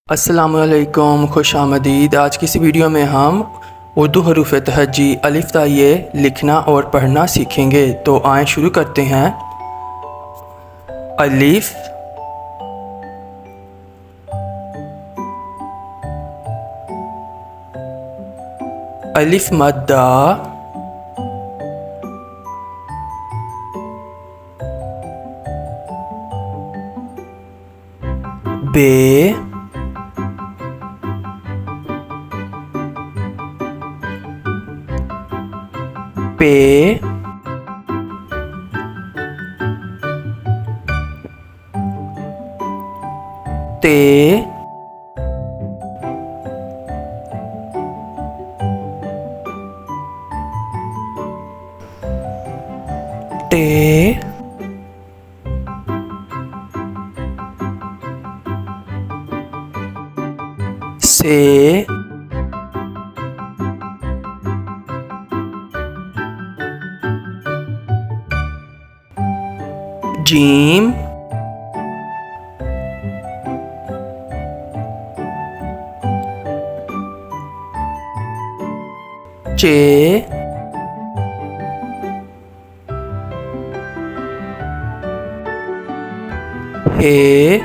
अस्सलामुअलैकुम, खुश आमदीद। आज की इस वीडियो में हम उर्दू हरूफ तहजी अलिफ ताये लिखना और पढ़ना सीखेंगे। तो आए शुरू करते हैं। अलिफ, अलिफ मद्दा, बे, पे, ते, टे, से, जीम, चे, हे,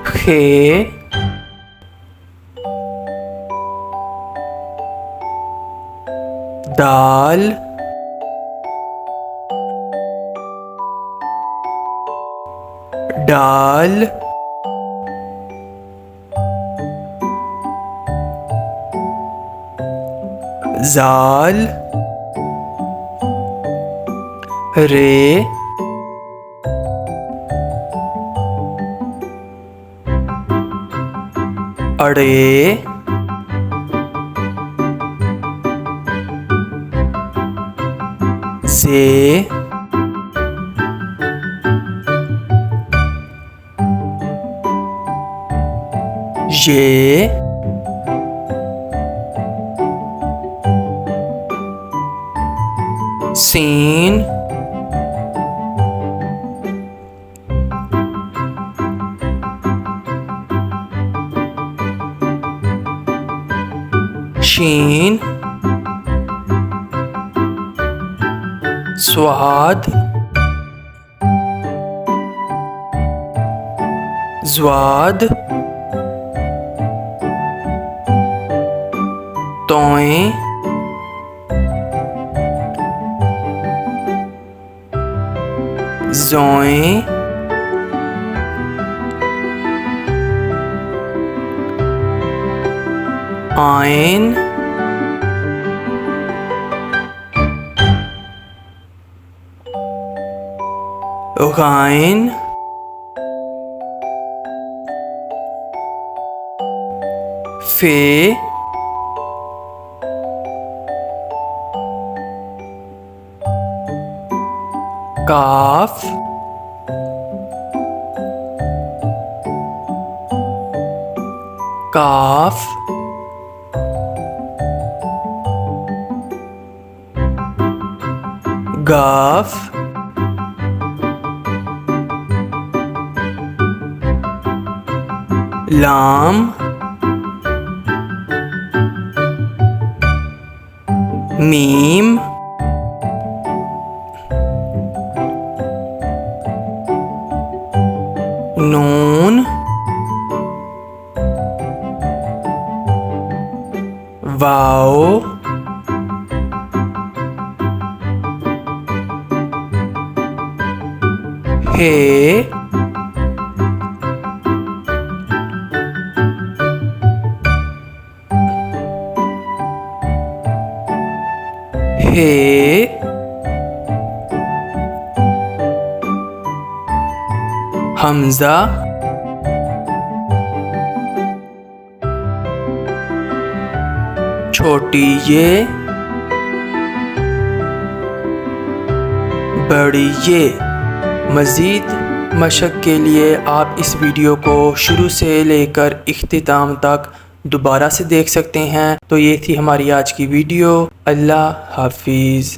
खे, दाल, डाल, जाल, रे, अड़े, से, ये, सीन, शीन, स्वाद, ज्वाद, तोएं, जोएं, आइन, गाइन, फे, काफ, काफ, गाफ, लाम, मीम, नून, वाओ, हे, हे, हमजा, छोटी ये, बड़ी ये। मज़ीद मशक के लिए आप इस वीडियो को शुरू से लेकर इख्तिताम तक दोबारा से देख सकते हैं। तो ये थी हमारी आज की वीडियो। अल्लाह हाफिज़।